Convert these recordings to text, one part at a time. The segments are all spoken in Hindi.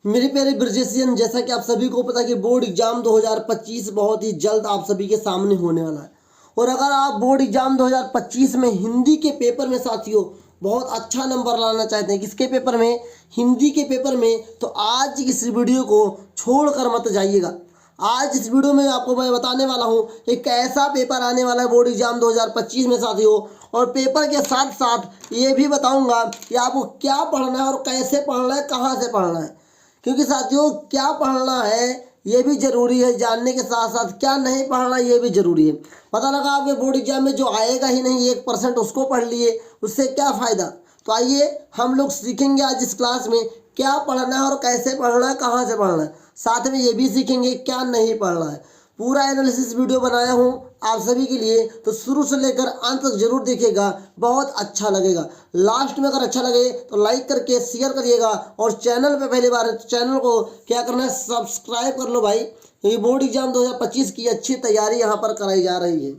मेरे प्यारे ब्रजेशियन, जैसा कि आप सभी को पता है कि बोर्ड एग्जाम 2025 बहुत ही जल्द आप सभी के सामने होने वाला है। और अगर आप बोर्ड एग्जाम 2025 में हिंदी के पेपर में साथियों बहुत अच्छा नंबर लाना चाहते हैं, किसके पेपर में, हिंदी के पेपर में, तो आज इस वीडियो को छोड़कर मत जाइएगा। आज इस वीडियो में आपको मैं बताने वाला हूँ एक ऐसा पेपर आने वाला है बोर्ड एग्जाम 2025 में साथियों, और पेपर के साथ साथ ये भी बताऊंगा कि आपको क्या पढ़ना है और कैसे पढ़ना है, कहाँ से पढ़ना है। क्योंकि साथियों क्या पढ़ना है ये भी ज़रूरी है जानने के साथ साथ क्या नहीं पढ़ना ये भी ज़रूरी है। पता लगा आपके बोर्ड एग्जाम में जो आएगा ही नहीं 1% उसको पढ़ लिए, उससे क्या फ़ायदा। तो आइए हम लोग सीखेंगे आज इस क्लास में क्या पढ़ना है और कैसे पढ़ना है, कहाँ से पढ़ना है। साथ में ये भी सीखेंगे क्या नहीं पढ़ना है। पूरा एनालिसिस वीडियो बनाया हूँ आप सभी के लिए, तो शुरू से लेकर अंत तक जरूर देखिएगा, बहुत अच्छा लगेगा। लास्ट में अगर अच्छा लगे तो लाइक करके शेयर करिएगा, और चैनल पे पहली बार है तो चैनल को क्या करना है, सब्सक्राइब कर लो भाई, क्योंकि बोर्ड एग्जाम 2025 की अच्छी तैयारी यहाँ पर कराई जा रही है।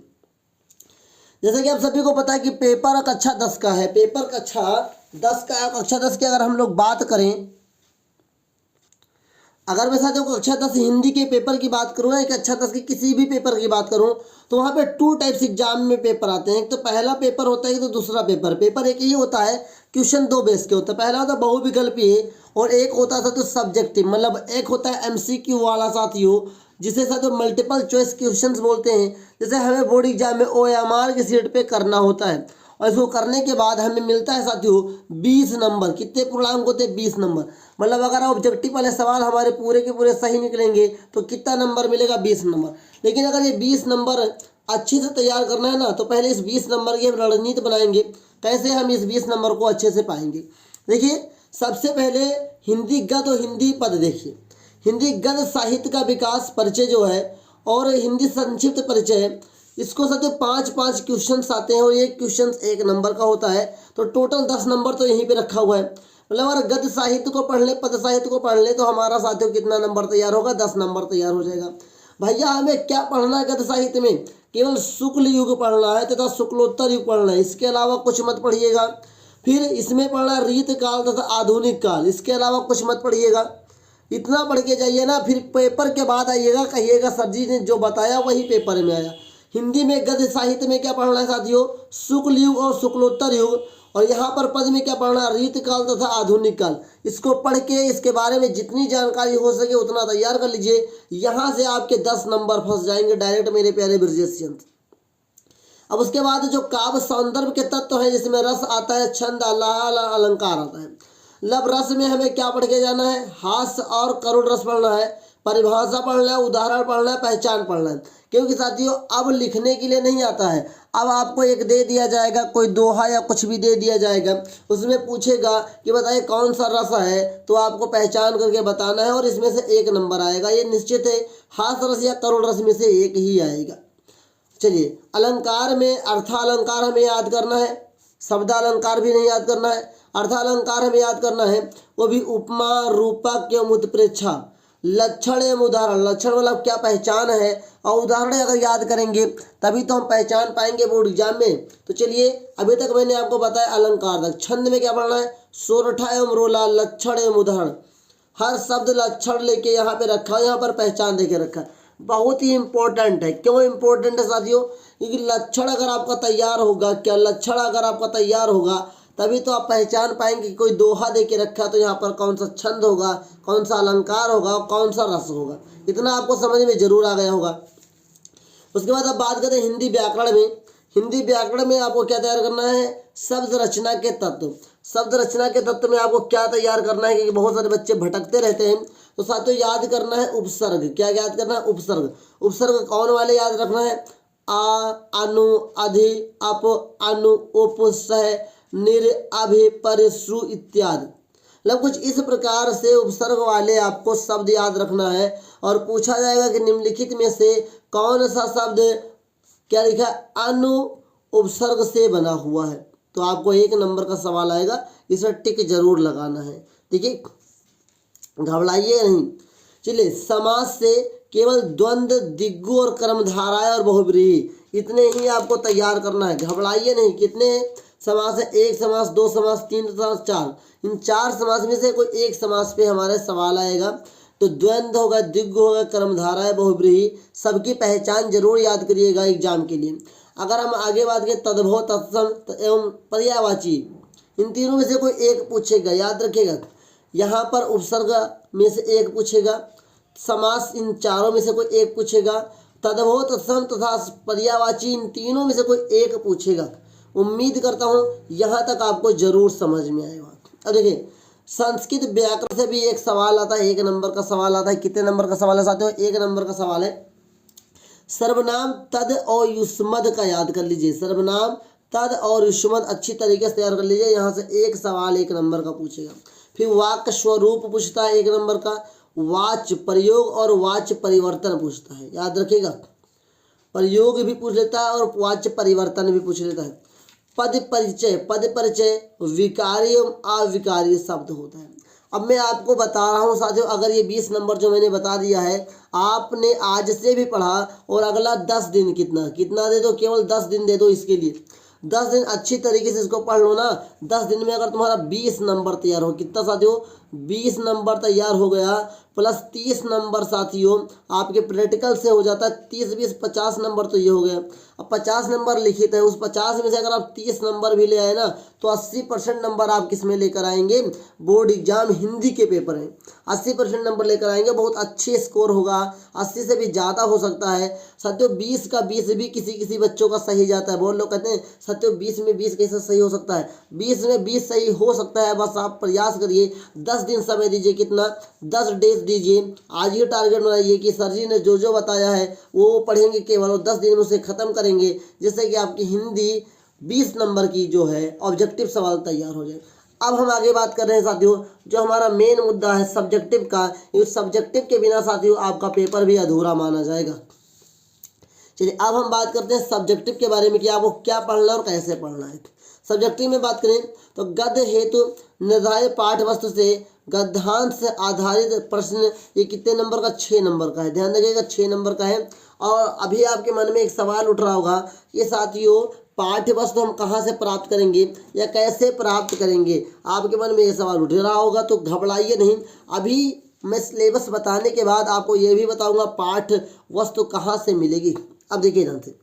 जैसे कि आप सभी को पता है कि पेपर कक्षा 10 का है, पेपर कक्षा 10 का, कक्षा 10 की अगर हम लोग बात करें, अगर मैं साथियों कक्षा 10 हिंदी के पेपर की बात करूँ या कक्षा 10 के किसी भी पेपर की बात करूँ, तो वहाँ पे 2 टाइप्स एग्जाम में पेपर आते हैं। एक तो पहला पेपर होता है, तो दूसरा पेपर एक ही होता है, क्वेश्चन 2 बेस के होता है। पहला होता है बहुविकल्पीय और एक होता था तो सब्जेक्टिव, मतलब एक होता है MCQ वाला साथियों, जिसे साथियों मल्टीपल चॉइस क्वेश्चंस बोलते हैं। जैसे हमें बोर्ड एग्जाम में OMR की सीट पे करना होता है, और इसको करने के बाद हमें मिलता है साथियों 20 नंबर। कितने पूर्णांक होते हैं, 20 नंबर। मतलब अगर ऑब्जेक्टिव वाले सवाल हमारे पूरे के पूरे सही निकलेंगे तो कितना नंबर मिलेगा, 20 नंबर। लेकिन अगर ये 20 नंबर अच्छे से तैयार करना है ना, तो पहले इस 20 नंबर की हम रणनीति बनाएंगे, कैसे हम इस 20 नंबर को अच्छे से पाएंगे। देखिए सबसे पहले हिंदी गद्य और हिंदी पद देखिए। हिंदी गद्य साहित्य का विकास परिचय जो है, और हिंदी संक्षिप्त परिचय है, इसको साथ 5-5 क्वेश्चंस आते हैं, और एक क्वेश्चन 1 नंबर का होता है। तो टोटल 10 नंबर तो यहीं पे रखा हुआ है। मतलब अगर गद्य साहित्य को पढ़ ले, पद साहित्य को पढ़ ले, तो हमारा साथियों कितना नंबर तैयार होगा, 10 नंबर तैयार हो जाएगा। भैया हमें क्या पढ़ना है गद्य साहित्य में, केवल शुक्ल युग पढ़ना है तथा शुक्लोत्तर युग पढ़ना है, इसके अलावा कुछ मत पढ़िएगा। फिर इसमें पढ़ना है रीत काल तथा आधुनिक काल, इसके अलावा कुछ मत पढ़िएगा। इतना पढ़ के जाइए ना, फिर पेपर के बाद आइएगा, कहिएगा सर जी ने जो बताया वही पेपर में आया। हिंदी में गद्य साहित्य में क्या पढ़ना है साथियों, शुक्ल युग और शुक्लोत्तर युग, और यहाँ पर पद में क्या पढ़ना है, रीत काल तथा आधुनिक काल। इसको पढ़ के इसके बारे में जितनी जानकारी हो सके उतना तैयार कर लीजिए। यहाँ से आपके 10 नंबर फंस जाएंगे डायरेक्ट मेरे प्यारे ब्रजेशियन। अब उसके बाद जो काव्य सौंदर्य के तत्व हैं, जिसमें रस आता है, छंद, अलंकार आता है। लब रस में हमें क्या पढ़ के जाना है, हास्य और करुण रस पढ़ना है, परिभाषा पढ़ना है, उदाहरण पढ़ना है, पहचान पढ़ना है। क्योंकि साथियों अब लिखने के लिए नहीं आता है, अब आपको एक दे दिया जाएगा, कोई दोहा या कुछ भी दे दिया जाएगा, उसमें पूछेगा कि बताइए कौन सा रस है, तो आपको पहचान करके बताना है, और इसमें से 1 नंबर आएगा। ये निश्चित है, हास्य रस या करुण रस में से एक ही आएगा। चलिए अलंकार में अर्थालंकार हमें याद करना है, शब्दालंकार भी नहीं याद करना है, अर्थालंकार हमें याद करना है, वो भी उपमा, रूपक एवं उत्प्रेक्षा, लक्षण एवं उदाहरण। लक्षण मतलब क्या पहचान है, और उदाहरण अगर याद करेंगे तभी तो हम पहचान पाएंगे बोर्ड एग्जाम में। तो चलिए अभी तक मैंने आपको बताया अलंकार तक। छंद में क्या पढ़ना है, सोरठा एवं रोला, लक्षण एवं उदाहरण। हर शब्द लक्षण लेके यहाँ पे रखा है, यहाँ पर पहचान देके रखा है। बहुत ही इंपॉर्टेंट है। क्यों इंपॉर्टेंट है साथियों, क्योंकि लक्षण अगर आपका तैयार होगा, क्या लक्षण अगर आपका तैयार होगा तभी तो आप पहचान पाएंगे कि कोई दोहा दे के रखा है तो यहाँ पर कौन सा छंद होगा, कौन सा अलंकार होगा, कौन सा रस होगा। इतना आपको समझ में जरूर आ गया होगा। उसके बाद अब बात करते हैं हिंदी व्याकरण में। हिंदी व्याकरण में आपको क्या तैयार करना है, शब्द रचना के तत्व। शब्द रचना के तत्व में आपको क्या तैयार करना है, क्योंकि बहुत सारे बच्चे भटकते रहते हैं, तो साथियों याद करना है उपसर्ग। क्या याद करना है, उपसर्ग। उपसर्ग कौन वाले याद रखना है, आ, अनु, अधि, अप, अनु, उप, सह, निर, अभि, पर, श्रु इत्यादि। मतलब कुछ इस प्रकार से उपसर्ग वाले आपको शब्द याद रखना है, और पूछा जाएगा कि निम्नलिखित में से कौन सा शब्द क्या लिखा है, अनु उपसर्ग से बना हुआ है। तो आपको 1 नंबर का सवाल आएगा, इसे टिक जरूर लगाना है। ठीक है, घबराइए नहीं। चलिए समास से केवल द्वंद्व, दिग्गु और कर्मधाराएं और बहुब्रीहि, इतने ही आपको तैयार करना है। घबराइए नहीं। कितने, समास है एक समास, दो समास, तीन समास, चार। इन चार समास में से कोई एक समास पे हमारे सवाल आएगा। तो द्वंद्व होगा, द्विगु होगा, कर्मधारय, बहुब्रीहि, सबकी पहचान जरूर याद करिएगा एग्जाम के लिए। अगर हम आगे बात करें तद्भव, तत्सम एवं पर्यायवाची, इन तीनों में से कोई एक पूछेगा, याद रखिएगा। यहाँ पर उपसर्ग में से एक पूछेगा, समास इन चारों में से कोई एक पूछेगा, तद्भव, तत्सम तथा पर्यायवाची इन तीनों में से कोई एक पूछेगा। उम्मीद करता हूँ यहाँ तक आपको जरूर समझ में आएगा। अब देखिए संस्कृत व्याकरण से भी एक सवाल आता है, एक नंबर का सवाल आता है। कितने नंबर का सवाल है साथियों? एक नंबर का सवाल है। सर्वनाम तद और युष्मद का याद कर लीजिए। सर्वनाम तद और युष्मद अच्छी तरीके से तैयार कर लीजिए। यहाँ से एक सवाल एक नंबर का पूछेगा। फिर वाक्य स्वरूप पूछता है एक नंबर का। वाच्य प्रयोग और वाच्य परिवर्तन पूछता है, याद रखिएगा। प्रयोग भी पूछ लेता है और वाच्य परिवर्तन भी पूछ लेता है। पद परिचय, पद परिचय विकारी एवं अविकारी शब्द होता है। अब मैं आपको बता रहा हूँ साथियों, अगर ये 20 नंबर जो मैंने बता दिया है आपने आज से भी पढ़ा और अगला 10 दिन कितना दे दो, केवल 10 दिन दे दो इसके लिए। 10 दिन अच्छी तरीके से इसको पढ़ लो ना। 10 दिन में अगर तुम्हारा 20 नंबर तैयार हो, कितना साथियों? 20 नंबर तैयार हो गया, प्लस 30 नंबर साथियों आपके प्रैक्टिकल से हो जाता है। 30 20 50 नंबर तो ये हो गया। अब 50 नंबर लिखित है, उस 50 में से अगर आप 30 नंबर भी ले आए ना तो 80% नंबर आप किस में लेकर आएंगे? बोर्ड एग्जाम हिंदी के पेपर में 80% नंबर लेकर आएंगे। बहुत अच्छे स्कोर होगा, 80 से भी ज़्यादा हो सकता है साथियों। 20 का 20 भी किसी किसी बच्चों का सही जाता है। बहुत लोग कहते हैं साथियों 20 में 20 कैसे सही हो सकता है? 20 में 20 सही हो सकता है, बस आप प्रयास करिए। 10 दिन समय दीजिए, कितना? 10 डेज दीजिए। आज ये टारगेट बनाइए कि सर जी ने जो जो बताया है वो पढ़ेंगे केवल, और 10 दिन में उसे ख़त्म करेंगे, जिससे कि आपकी हिंदी 20 नंबर की जो है ऑब्जेक्टिव सवाल तैयार हो जाए। अब हम आगे बात कर रहे हैं साथियों, जो हमारा मेन मुद्दा है सब्जेक्टिव का। इस सब्जेक्टिव के बिना साथियों आपका पेपर भी अधूरा माना जाएगा। चलिए अब हम बात करते हैं सब्जेक्टिव के बारे में कि आपको क्या पढ़ना है और कैसे पढ़ना है। सब्जेक्टिव में बात करें तो गद्य हेतु निर्धारित पाठ वस्तु से गद्यांश से आधारित प्रश्न, ये कितने नंबर का? 6 नंबर का है। ध्यान रखिएगा 6 नंबर का है। और अभी आपके मन में एक सवाल उठ रहा होगा, ये साथियों पाठ्य वस्तु हम कहाँ से प्राप्त करेंगे या कैसे प्राप्त करेंगे? आपके मन में ये सवाल उठ रहा होगा, तो घबराइए नहीं। अभी मैं सिलेबस बताने के बाद आपको ये भी बताऊंगा पाठ्य वस्तु कहाँ से मिलेगी। अब देखिए ध्यान से,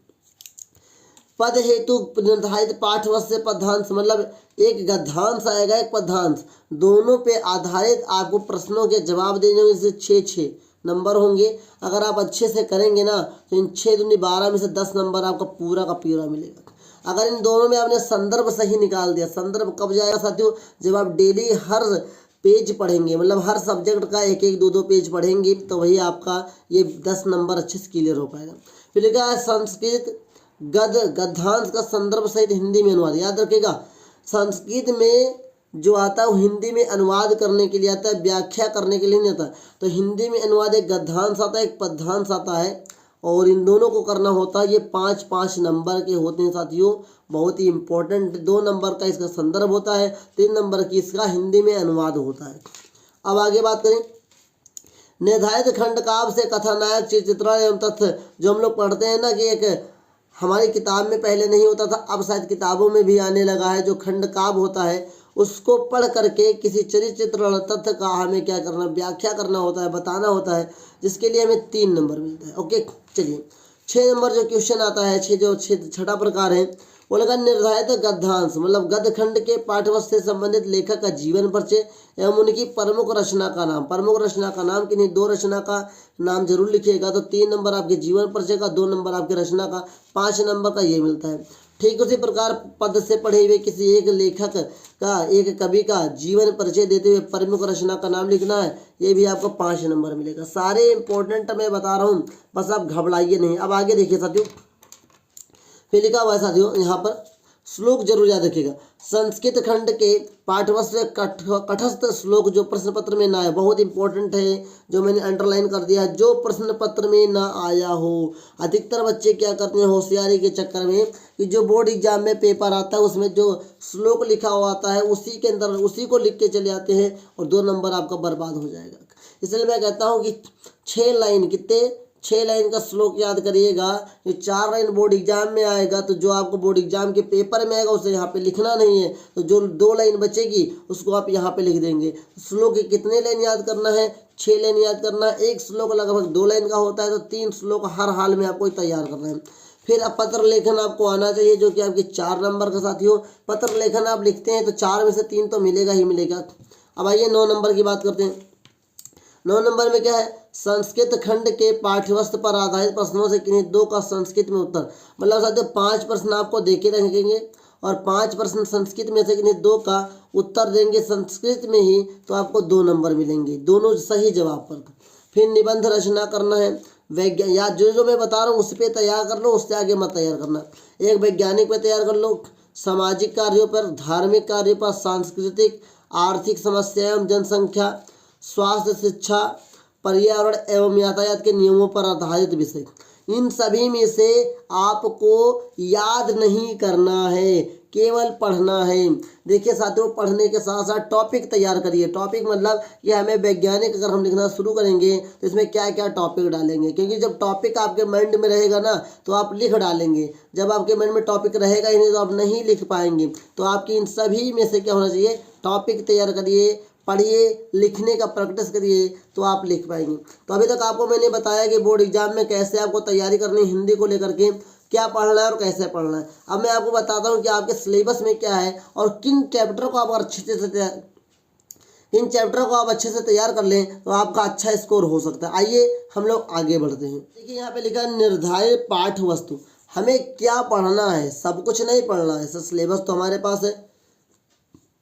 पद हेतु निर्धारित पाठ्यवस्तु से पद्यांश, मतलब एक गद्यांश आएगा एक पद्यांश, दोनों पे आधारित आपको प्रश्नों के जवाब देने होंगे। जैसे 6 नंबर होंगे। अगर आप अच्छे से करेंगे ना तो इन 6 दूनी 12 में से 10 नंबर आपका पूरा का पूरा मिलेगा। अगर इन दोनों में आपने संदर्भ सही निकाल दिया, संदर्भ कब जाएगा साथियों? जब आप डेली हर पेज पढ़ेंगे, मतलब हर सब्जेक्ट का 1-1 2-2 पेज पढ़ेंगे, तो वही आपका ये 10 नंबर अच्छे से क्लियर हो पाएगा। फिर लिखा है संस्कृत गद्यांश का संदर्भ सहित हिंदी में अनुवाद। याद रखिएगा संस्कृत में जो आता है वो हिंदी में अनुवाद करने के लिए आता है, व्याख्या करने के लिए नहीं आता। तो हिंदी में अनुवाद एक गद्यांश आता है, एक पद्यांश आता है, और इन दोनों को करना होता है। ये 5-5 नंबर के होते हैं साथियों, बहुत ही इंपॉर्टेंट। 2 नंबर का इसका संदर्भ होता है, 3 नंबर की इसका हिंदी में अनुवाद होता है। अब आगे बात करें निर्धारित खंड काव्य से कथानायक चित्रण एवं तथ्य, जो हम लोग पढ़ते हैं ना कि एक हमारी किताब में पहले नहीं होता था, अब शायद किताबों में भी आने लगा है। जो खंड काव्य होता है उसको पढ़ करके किसी चरित्र तथ्य का हमें क्या करना, व्याख्या करना होता है, बताना होता है, जिसके लिए हमें 3 नंबर मिलता है। ओके चलिए 6 नंबर जो क्वेश्चन आता है, छठा प्रकार है वो लगा निर्धारित गद्यांश, मतलब गद्य खंड के पाठ्यवस्तु से संबंधित लेखक का जीवन परिचय एवं उनकी प्रमुख रचना का नाम। प्रमुख रचना का नाम किन्हीं 2 रचना का नाम जरूर लिखिएगा। तो 3 नंबर आपके जीवन परिचय का, 2 नंबर आपके रचना का, 5 नंबर का ये मिलता है। ठीक उसी प्रकार पद से पढ़े हुए किसी एक लेखक का, एक कवि का जीवन परिचय देते हुए प्रमुख रचना का नाम लिखना है, ये भी आपको 5 नंबर मिलेगा। सारे इंपॉर्टेंट मैं बता रहा हूँ, बस आप घबराइए नहीं। अब आगे देखिए साथियों, फिर लिखा हुआ है साथियों यहाँ पर श्लोक जरूर याद रखिएगा। संस्कृत खंड के पाठ्यवस्तु से कठस्थ श्लोक जो प्रश्न पत्र में ना आया, बहुत इंपॉर्टेंट है, जो मैंने अंडरलाइन कर दिया है। जो प्रश्न पत्र में ना आया हो, अधिकतर बच्चे क्या करते हैं होशियारी के चक्कर में कि जो बोर्ड एग्जाम में पेपर आता है उसमें जो श्लोक लिखा हुआ आता है उसी के अंदर उसी को लिख के चले आते हैं और 2 नंबर आपका बर्बाद हो जाएगा। इसलिए मैं कहता हूँ कि 6 लाइन, कितने 6 लाइन का श्लोक याद करिएगा। ये 4 लाइन बोर्ड एग्जाम में आएगा, तो जो आपको बोर्ड एग्जाम के पेपर में आएगा उसे यहाँ पे लिखना नहीं है, तो जो 2 लाइन बचेगी उसको आप यहाँ पे लिख देंगे। श्लोक के कितने लाइन याद करना है? 6 लाइन याद करना है। एक श्लोक लगभग 2 लाइन का होता है, तो 3 श्लोक हर हाल में आपको तैयार करना है। फिर अब पत्र लेखन आपको आना चाहिए, जो कि आपके 4 नंबर का साथियों। पत्र लेखन आप लिखते हैं तो 4 में से 3 तो मिलेगा ही मिलेगा। अब आइए 9 नंबर की बात करते हैं। 9 नंबर में क्या है? संस्कृत खंड के पाठ्यवस्तु पर आधारित प्रश्नों से किन्हीं 2 का संस्कृत में उत्तर। मतलब साथियों 5 प्रश्न आपको देके रखेंगे और 5 प्रश्न संस्कृत में से किन्हीं 2 का उत्तर देंगे संस्कृत में ही, तो आपको 2 नंबर मिलेंगे, दोनों सही जवाब पर। फिर निबंध रचना करना है। या जो मैं बता रहा हूँ उस पर तैयार कर लो, उससे आगे मत तैयार करना। एक वैज्ञानिक पे तैयार कर लो, सामाजिक कार्यों पर, धार्मिक कार्यों पर, सांस्कृतिक आर्थिक समस्या एवं जनसंख्या, स्वास्थ्य, शिक्षा, पर्यावरण एवं यातायात के नियमों पर आधारित विषय। इन सभी में से आपको याद नहीं करना है, केवल पढ़ना है। देखिए साथियों, पढ़ने के साथ साथ टॉपिक तैयार करिए। टॉपिक मतलब ये हमें वैज्ञानिक अगर हम लिखना शुरू करेंगे तो इसमें क्या क्या टॉपिक डालेंगे, क्योंकि जब टॉपिक आपके माइंड में रहेगा ना तो आप लिख डालेंगे। जब आपके माइंड में टॉपिक रहेगा ही नहीं तो आप नहीं लिख पाएंगे। तो आपकी इन सभी में से क्या होना चाहिए? टॉपिक तैयार करिए, पढ़िए, लिखने का प्रैक्टिस करिए, तो आप लिख पाएंगे। तो अभी तक आपको मैंने बताया कि बोर्ड एग्जाम में कैसे आपको तैयारी करनी है, हिंदी को लेकर के क्या पढ़ना है और कैसे पढ़ना है। अब मैं आपको बताता हूँ कि आपके सिलेबस में क्या है और किन चैप्टर को आप अच्छे से तैयार कर लें तो आपका अच्छा स्कोर हो सकता है। आइए हम लोग आगे बढ़ते हैं। देखिए यहाँ पे लिखा है निर्धारित पाठ वस्तु। हमें क्या पढ़ना है? सब कुछ नहीं पढ़ना है, सर सिलेबस तो हमारे पास है।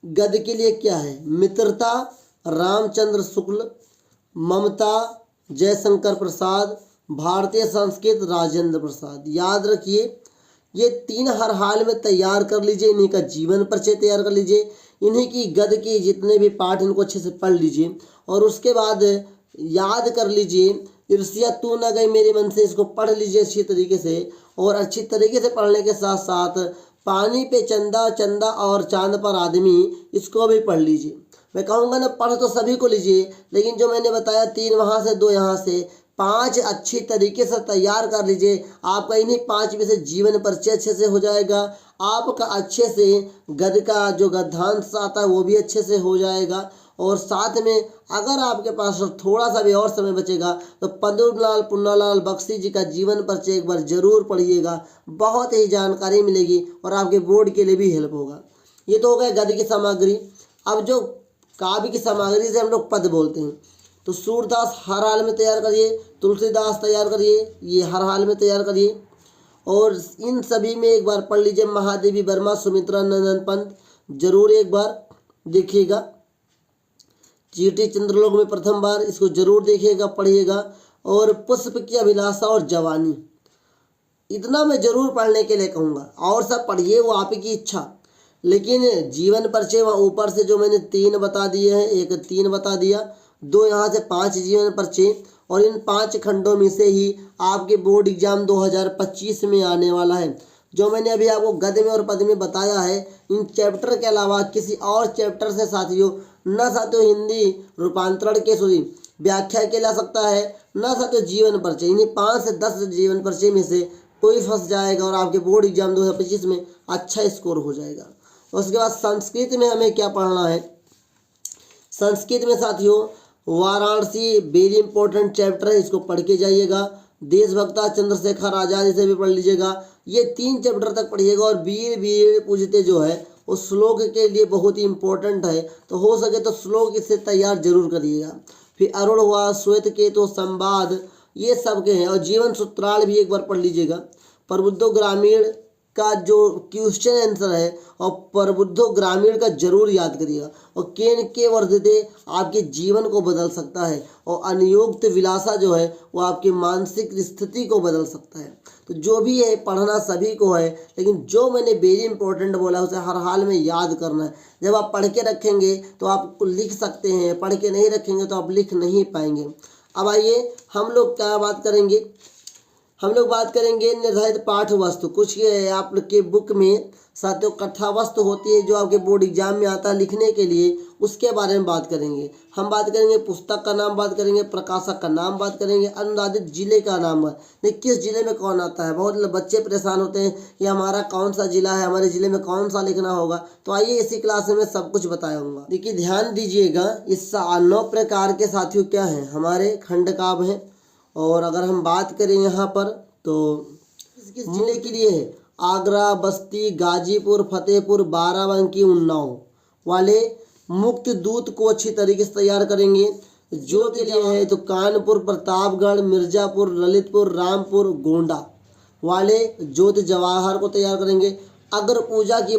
गद्य के लिए क्या है? मित्रता रामचंद्र शुक्ल, ममता जयशंकर प्रसाद, भारतीय संस्कृत राजेंद्र प्रसाद। याद रखिए ये 3 हर हाल में तैयार कर लीजिए। इन्हीं का जीवन परिचय तैयार कर लीजिए, इन्हीं की गद्य के जितने भी पाठ इनको अच्छे से पढ़ लीजिए और उसके बाद याद कर लीजिए। ईर्ष्या तू न गई मेरे मन से, इसको पढ़ लीजिए अच्छी तरीके से। और अच्छी तरीके से पढ़ने के साथ साथ पानी पे चंदा, चंदा और चांद पर आदमी, इसको भी पढ़ लीजिए। मैं कहूँगा ना पढ़ तो सभी को लीजिए, लेकिन जो मैंने बताया 3 वहाँ से 2 यहाँ से 5 अच्छी तरीके से तैयार कर लीजिए। आपका इन्हीं 5 में से जीवन परिचय अच्छे से हो जाएगा। आपका अच्छे से गद्य का जो गद्यांश आता है वो भी अच्छे से हो जाएगा। और साथ में अगर आपके पास थोड़ा सा भी और समय बचेगा तो पंडूलाल पुन्नालाल बख्शी जी का जीवन परिचय एक बार जरूर पढ़िएगा। बहुत ही जानकारी मिलेगी और आपके बोर्ड के लिए भी हेल्प होगा। ये तो हो गया गद्य की सामग्री। अब जो काव्य की सामग्री से हम लोग पद बोलते हैं, तो सूरदास हर हाल में तैयार करिए, तुलसीदास तैयार करिए, ये हर हाल में तैयार करिए। और इन सभी में एक बार पढ़ लीजिए महादेवी वर्मा, सुमित्रा नंदन पंत, जरूर एक बार देखिएगा। चींटी चंद्रलोक में प्रथम बार, इसको जरूर देखिएगा, पढ़िएगा। और पुष्प की अभिलाषा और जवानी, इतना मैं जरूर पढ़ने के लिए कहूँगा। और सब पढ़िए, वो आपकी इच्छा। लेकिन जीवन परिचय वहाँ ऊपर से जो मैंने 3 बता दिए हैं, एक 3 बता दिया, 2 यहाँ से 5 जीवन परिचय। और इन 5 खंडों में से ही आपके बोर्ड एग्जाम 2025 में आने वाला है। जो मैंने अभी आपको गद्य में और पद में बताया है, इन चैप्टर के अलावा किसी और चैप्टर से साथियों हिंदी रूपांतरण के व्याख्या के ला सकता है, न साथियों जीवन परिचय। इन्हीं 5 से 10 जीवन परिचय में से कोई फंस जाएगा और आपके बोर्ड एग्जाम 2025 में अच्छा स्कोर हो जाएगा। उसके बाद संस्कृत में हमें क्या पढ़ना है? संस्कृत में साथियों वाराणसी वेरी इंपॉर्टेंट चैप्टर है, इसको पढ़ के जाइएगा। देशभक्ता चंद्रशेखर आजाद, इसे भी पढ़ लीजिएगा। ये 3 चैप्टर तक पढ़िएगा। और वीर वीर पूजते जो है उस श्लोक के लिए बहुत ही इंपॉर्टेंट है, तो हो सके तो श्लोक इससे तैयार जरूर करिएगा। फिर अरुण हुआ, श्वेत केतु, संवाद, ये सब के हैं। और जीवन सूत्राल भी एक बार पढ़ लीजिएगा। प्रबुद्धो ग्रामीण का जो क्वेश्चन आंसर है और प्रबुद्धो ग्रामीण का जरूर याद करिएगा। और केन के वर्धते आपके जीवन को बदल सकता है। और अनियुक्त विलासा जो है वो आपकी मानसिक स्थिति को बदल सकता है। तो जो भी है पढ़ना सभी को है, लेकिन जो मैंने वेरी इंपॉर्टेंट बोला उसे हर हाल में याद करना है। जब आप पढ़ के रखेंगे तो आप लिख सकते हैं, पढ़ के नहीं रखेंगे तो आप लिख नहीं पाएंगे। अब आइए हम लोग क्या बात करेंगे हम लोग बात करेंगे निर्धारित पाठ वस्तु। कुछ ये आपके बुक में साथियों कथा वस्तु होती है जो आपके बोर्ड एग्जाम में आता है लिखने के लिए, उसके बारे में बात करेंगे। हम बात करेंगे पुस्तक का नाम, बात करेंगे प्रकाशक का नाम, बात करेंगे अनुदानित जिले का नाम है, किस जिले में कौन आता है। बहुत बच्चे परेशान होते हैं कि हमारा कौन सा जिला है, हमारे जिले में कौन सा लिखना होगा। तो आइए इसी क्लास में मैं सब कुछ बताऊंगा। देखिए ध्यान दीजिएगा, इस 9 प्रकार के साथियों क्या हैं हमारे खंड काव्य हैं। और अगर हम बात करें यहाँ पर तो किस जिले के लिए है, आगरा, बस्ती, गाजीपुर, फतेहपुर, बाराबंकी, उन्नाव वाले मुक्त दूत को अच्छी तरीके से तैयार करेंगे। जो के लिए है तो कानपुर, प्रतापगढ़, मिर्जापुर, ललितपुर, रामपुर, गोंडा वाले ज्योति जवाहर को तैयार करेंगे। अगर पूजा की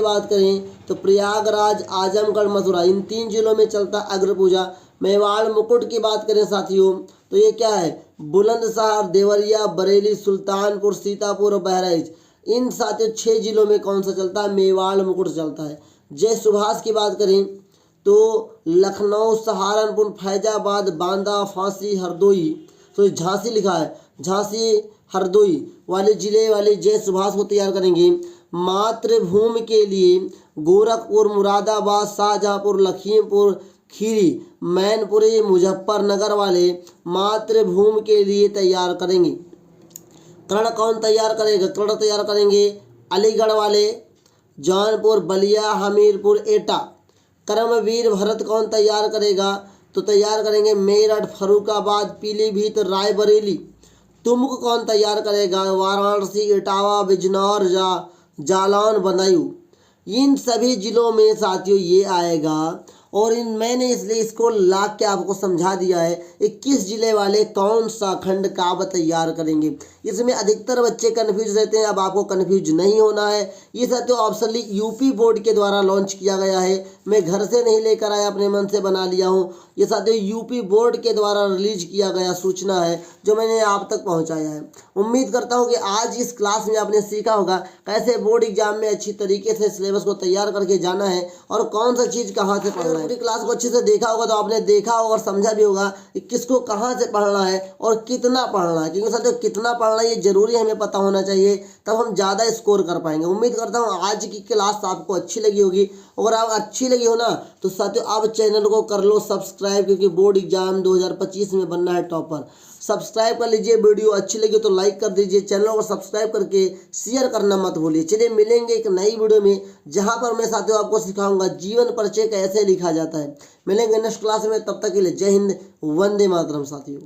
बात करें तो प्रयागराज, आजमगढ़, मथुरा इन 3 जिलों में चलता अग्र पूजा। मेवाड़ मुकुट की बात करें साथियों तो ये क्या है, बुलंदशहर, देवरिया, बरेली, सुल्तानपुर, सीतापुर और बहराइच इन साथियों 6 जिलों में कौन सा चलता है, मेवाड़ मुकुट चलता है। जय सुभाष की बात करें तो लखनऊ, सहारनपुर, फैजाबाद, बांदा, फांसी, हरदोई, तो झांसी लिखा है, झांसी हरदोई वाले जिले वाले जय सुभाष को तैयार करेंगे। मातृभूमि के लिए गोरखपुर, मुरादाबाद, शाहजहाँपुर, लखीमपुर खीरी, मैनपुरी, मुजफ्फरनगर वाले मातृभूमि के लिए तैयार करेंगे। कर्ण कौन तैयार करेगा, कर्ण तैयार करेंगे अलीगढ़ वाले, जौनपुर, बलिया, हमीरपुर, एटा। कर्मवीर भरत कौन तैयार करेगा तो तैयार करेंगे मेरठ, फर्रुखाबाद, पीलीभीत, रायबरेली। तुमुक कौन तैयार करेगा, वाराणसी, इटावा, बिजनौर, जालौन, बदायूं। इन सभी जिलों में साथियों ये आएगा। और मैंने इसलिए इसको लाख के आपको समझा दिया है 21 जिले वाले कौन सा खंड काव्य तैयार करेंगे। इसमें अधिकतर बच्चे कन्फ्यूज रहते हैं, अब आपको कन्फ्यूज नहीं होना है। ये साथियों ऑप्शनली यूपी बोर्ड के द्वारा लॉन्च किया गया है, मैं घर से नहीं लेकर आया, अपने मन से बना लिया हूँ। ये साथियों यूपी बोर्ड के द्वारा रिलीज किया गया सूचना है जो मैंने आप तक पहुँचाया है। उम्मीद करता हूँ कि आज इस क्लास में आपने सीखा होगा कैसे बोर्ड एग्जाम में अच्छी तरीके से सिलेबस को तैयार करके जाना है और कौन सा चीज़ कहाँ से पढ़ना है। पूरी क्लास को अच्छे से देखा होगा तो आपने देखा होगा और समझा भी होगा कि किसको कहाँ से पढ़ना है और कितना पढ़ना है, क्योंकि साथियों कितना पढ़ना है ये जरूरी हमें पता होना चाहिए, तब हम ज़्यादा स्कोर कर पाएंगे। उम्मीद करता हूँ आज की क्लास आपको अच्छी लगी होगी। अगर आप अच्छी लगी हो ना तो साथियों आप चैनल को कर लो सब्सक्राइब, क्योंकि बोर्ड एग्जाम 2025 में बनना है टॉपर। सब्सक्राइब कर लीजिए, वीडियो अच्छी लगी तो लाइक कर दीजिए, चैनल को सब्सक्राइब करके शेयर करना मत भूलिए। चलिए मिलेंगे एक नई वीडियो में जहां पर मैं साथियों आपको सिखाऊंगा जीवन परिचय कैसे लिखा जाता है। मिलेंगे नेक्स्ट क्लास में, तब तक के लिए जय हिंद, वंदे मातरम साथियों।